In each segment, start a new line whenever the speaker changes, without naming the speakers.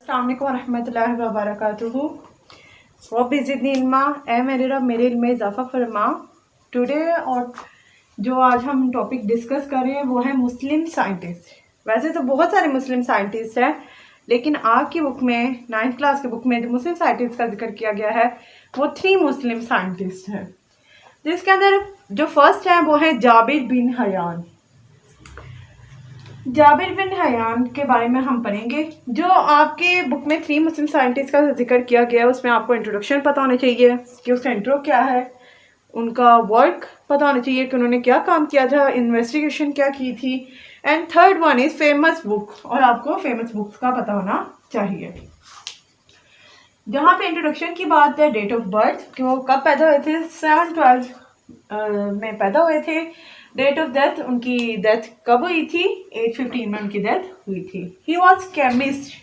अस्सलाम वालेकुम रहमतुल्लाहि व बरकातुहू। रब्बि ज़िदनी इल्मा, ऐ मेरे रब मेरे इल्म में इजाफ़ा फरमा। टुडे और जो आज हम टॉपिक डिस्कस कर रहे हैं वो है मुस्लिम साइंटिस्ट। वैसे तो बहुत सारे मुस्लिम साइंटिस्ट हैं, लेकिन आज की बुक में 9th क्लास की बुक में जो मुस्लिम साइंटिस्ट का जिक्र किया गया है वो 3 मुस्लिम साइंटिस्ट हैं, जिसके अंदर जो फर्स्ट है वो है Jabir bin Hayyan. Jabir bin Hayyan के बारे में हम पढ़ेंगे। जो आपके बुक में 3 मुस्लिम साइंटिस्ट का जिक्र किया गया है उसमें आपको इंट्रोडक्शन पता होना चाहिए कि उसका इंट्रो क्या है, उनका वर्क पता होना चाहिए कि उन्होंने क्या काम किया था, इन्वेस्टिगेशन क्या की थी, and third one is famous book, और आपको फेमस बुक्स का पता होना चाहिए। जहाँ पे इंट्रोडक्शन की बात है, डेट ऑफ बर्थ कि वो कब पैदा हुए थे, 7/12 में पैदा हुए थे। डेट ऑफ डेथ, उनकी डेथ कब हुई थी, 8/15 में उनकी डेथ हुई थी। ही वॉज केमिस्ट,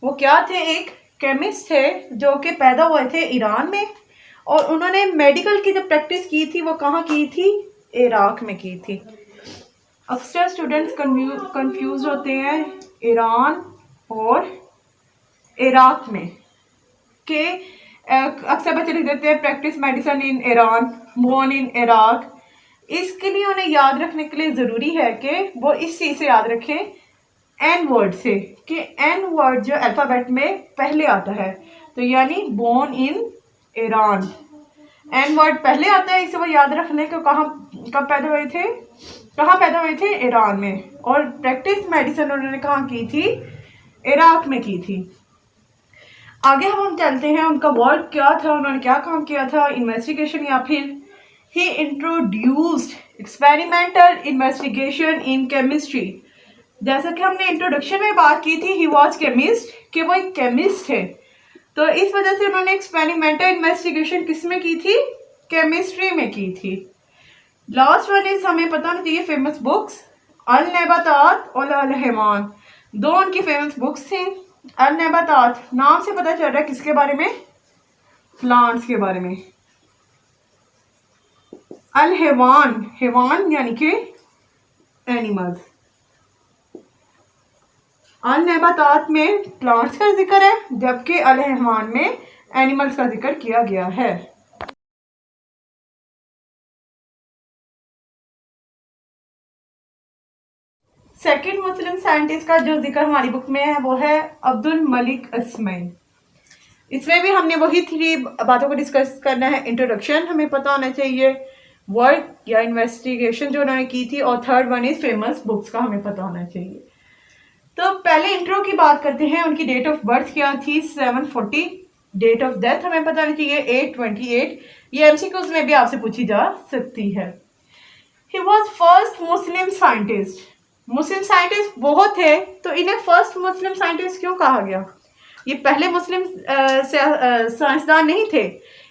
वो क्या थे, एक केमिस्ट थे जो कि पैदा हुए थे ईरान में, और उन्होंने मेडिकल की जो प्रैक्टिस की थी वो कहाँ की थी, इराक में की थी। अक्सर स्टूडेंट्स कंफ्यूज होते हैं ईरान और इराक में, कि अक्सर बच्चे लिख देते हैं practice medicine in Iran, born in Iraq. इसके लिए उन्हें याद रखने के लिए ज़रूरी है कि वो इस चीज़ से याद रखें, एन वर्ड से, कि एन वर्ड जो अल्फ़ाबेट में पहले आता है, तो यानी born in Iran, an word पहले आता है, इसे वो याद रख लें कि कब पैदा हुए थे, कहाँ पैदा हुए थे, ईरान में। और प्रैक्टिस मेडिसिन उन्होंने कहाँ की थी, इराक में की थी। आगे हम चलते हैं, उनका वर्क क्या था, उन्होंने क्या काम किया था, इन्वेस्टिगेशन या फिर ही introduced experimental investigation in chemistry. जैसा कि हमने इंट्रोडक्शन में बात की थी, ही वॉज केमिस्ट, कि वो एक केमिस्ट थे, तो इस वजह से उन्होंने एक्सपेरिमेंटल इन्वेस्टिगेशन किस में की थी, केमिस्ट्री में की थी। लास्ट वन इज, हमें पता होना चाहिए फेमस बुक्स, अल नबातात और अल हैवान, दो उनकी फेमस बुक्स थी। अल नबातात नाम से पता चल रहा है किसके बारे में, प्लांट्स के बारे में। अल हैवान, हैवान यानी कि एनिमल्स। अल नबातात में प्लांट्स का जिक्र है, जबकि अल हैवान में एनिमल्स का जिक्र किया गया है। सेकंड मुस्लिम साइंटिस्ट का जो जिक्र हमारी बुक में है वो है अब्दुल मलिक अस्मई। इसमें भी हमने वही 3 बातों को डिस्कस करना है। इंट्रोडक्शन हमें पता होना चाहिए, वर्क या इन्वेस्टिगेशन जो उन्होंने की थी, और third one is famous books का हमें पता होना चाहिए। तो पहले इंट्रो की बात करते हैं। उनकी डेट ऑफ बर्थ क्या थी, 740। डेट ऑफ डेथ हमें पता होना चाहिए, 8/28। ये एमसीक्यूज में भी आपसे पूछी जा सकती है। He was first Muslim scientist. Muslim scientist बहुत थे, तो इन्हें फर्स्ट मुस्लिम साइंटिस्ट क्यों कहा गया, ये पहले मुस्लिम साइंसदान नहीं थे,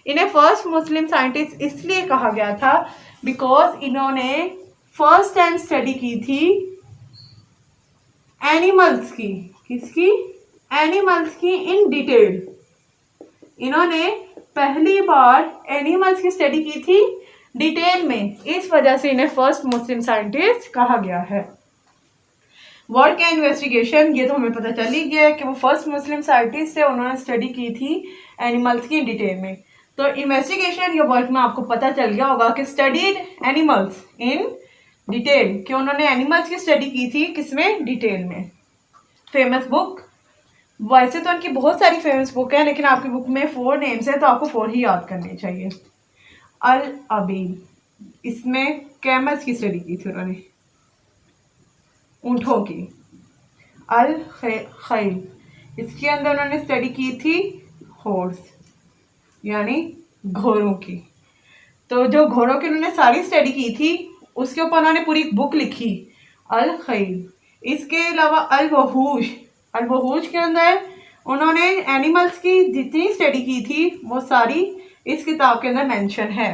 इन्हें फर्स्ट मुस्लिम साइंटिस्ट इसलिए कहा गया था बिकॉज इन्होंने फर्स्ट टाइम स्टडी की थी एनिमल्स की। किसकी, एनिमल्स की इन डिटेल। इन्होंने पहली बार एनिमल्स की स्टडी की थी डिटेल में, इस वजह से इन्हें फर्स्ट मुस्लिम साइंटिस्ट कहा गया है। वर्क एंड इन्वेस्टिगेशन, ये तो हमें पता चल ही गया है कि वो फर्स्ट मुस्लिम साइंटिस्ट थे, उन्होंने स्टडी की थी एनिमल्स की डिटेल में। तो इन्वेस्टिगेशन या वर्क में आपको पता चल गया होगा कि स्टडीड एनिमल्स इन डिटेल, कि उन्होंने एनिमल्स की स्टडी की थी किसमें, डिटेल में। फेमस बुक, वैसे तो उनकी बहुत सारी फेमस बुक है, लेकिन आपकी बुक में 4 नेम्स है तो आपको 4 ही याद करने चाहिए। अल अबील, इसमें कैमल्स की स्टडी की थी उन्होंने, ऊँटों की। अल खैल, इसके अंदर उन्होंने स्टडी की थी हॉर्स यानी घोड़ों की। तो जो घोड़ों की उन्होंने सारी स्टडी की थी उसके ऊपर उन्होंने पूरी बुक लिखी, अल खैल। इसके अलावा अल वहूश, अल वहूश के अंदर उन्होंने एनिमल्स की जितनी स्टडी की थी वो सारी इस किताब के अंदर मेंशन है।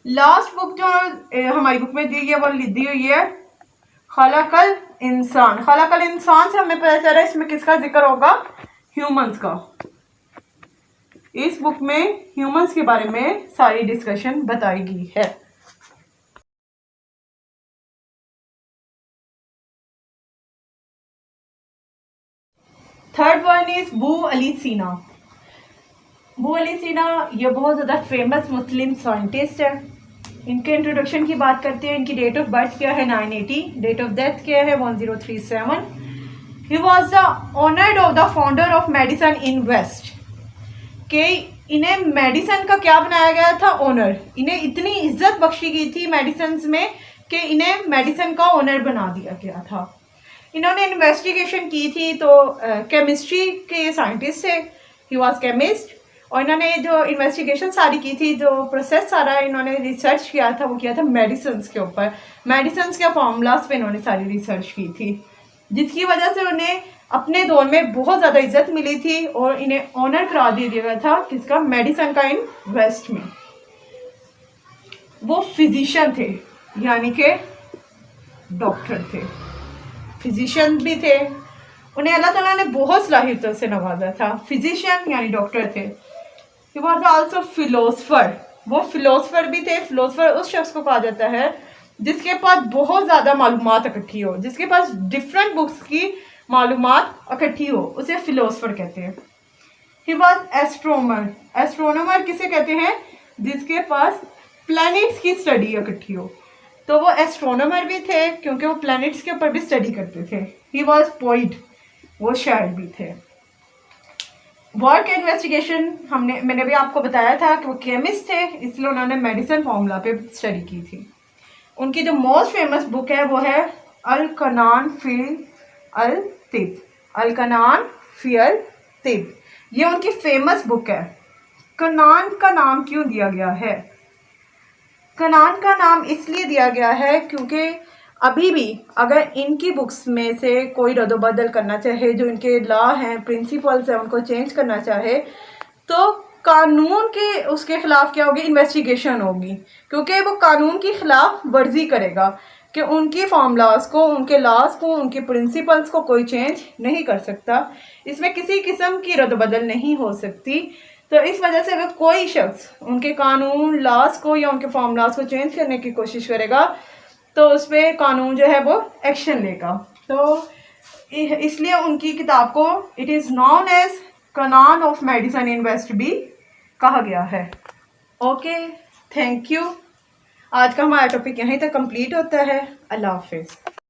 लास्ट बुक जो हमारी बुक में दी है वो दी हुई है खलकल इंसान। खलकल इंसान से हमें पता चल रहा है इसमें किसका जिक्र होगा, ह्यूमंस का। इस बुक में ह्यूमंस के बारे में सारी डिस्कशन बताई गई है। थर्ड वन इज बू अली सीना। बू अली सीना ये बहुत ज़्यादा फेमस मुस्लिम साइंटिस्ट है। इनके इंट्रोडक्शन की बात करते हैं। इनकी डेट ऑफ बर्थ क्या है 980, डेट ऑफ डेथ क्या है 1037। He was the honoured of the founder of medicine in west. कि इन्हें मेडिसन का क्या बनाया गया था, ओनर। इन्हें इतनी इज्जत बख्शी गई थी मेडिसन में कि इन्हें मेडिसन का ओनर बना दिया गया था। इन्होंने इन्वेस्टिगेशन की थी, तो केमिस्ट्री के साइंटिस्ट थे, ही वॉज केमिस्ट। और इन्होंने जो इन्वेस्टिगेशन सारी की थी, जो प्रोसेस सारा इन्होंने रिसर्च किया था, वो किया था मेडिसिन के ऊपर। मेडिसिन के फार्मूलाज पे इन्होंने सारी रिसर्च की थी, जिसकी वजह से उन्हें अपने दौर में बहुत ज़्यादा इज्जत मिली थी और इन्हें ऑनर करा दिया गया था किसका, मेडिसिन का, इन वेस्ट में। वो फिजिशियन थे, यानी कि डॉक्टर थे, फिजिशियन भी थे। उन्हें अल्लाह ताला ने बहुत सलाहियतों से नवाजा था। फिजिशियन यानी डॉक्टर थे। He was also philosopher. वो फिलोसफर भी थे। फिलोसफर उस शख्स को कहा जाता है जिसके पास बहुत ज़्यादा मालूमात इकट्ठी हो, जिसके पास डिफरेंट बुक्स की मालूमात इकट्ठी हो, उसे फिलोसफर कहते हैं। He was astronomer. एस्ट्रोनॉमर किसे कहते हैं, जिसके पास प्लैनेट्स की स्टडी इकट्ठी हो। तो वो एस्ट्रोनॉमर भी थे क्योंकि वो प्लैनेट्स के ऊपर भी स्टडी करते थे। ही वॉज पोइट, वो शायर भी थे। वर्क इन्वेस्टिगेशन मैंने भी आपको बताया था कि वो केमिस्ट थे, इसलिए उन्होंने मेडिसिन फार्मूला पे स्टडी की थी। उनकी जो मोस्ट फेमस बुक है वो है अल कनान फी अल तिब। अल कनान फी अल तिब, ये उनकी फेमस बुक है। कनान का नाम क्यों दिया गया है? कनान का नाम इसलिए दिया गया है क्योंकि अभी भी अगर इनकी बुक्स में से कोई रद्दबदल करना चाहे, जो इनके लॉ हैं, प्रिंसिपल्स हैं, उनको चेंज करना चाहे, तो कानून के उसके खिलाफ क्या होगी, इन्वेस्टिगेशन होगी, क्योंकि वो कानून की खिलाफ वर्जी करेगा कि उनकी फार्मूलाज को, उनके लॉज को, उनके प्रिंसिपल्स को कोई चेंज नहीं कर सकता। इसमें किसी किस्म की रद्दबदल नहीं हो सकती। तो इस वजह से अगर कोई शख्स उनके कानून, लॉज को या उनके फार्मूलाज को चेंज करने की कोशिश करेगा तो उस पर कानून जो है वो एक्शन लेगा। तो इसलिए उनकी किताब को it is known as canon of medicine in west भी कहा गया है। Okay, thank you. आज का हमारा टॉपिक यहीं तक कंप्लीट होता है। अल्लाह हाफिज़।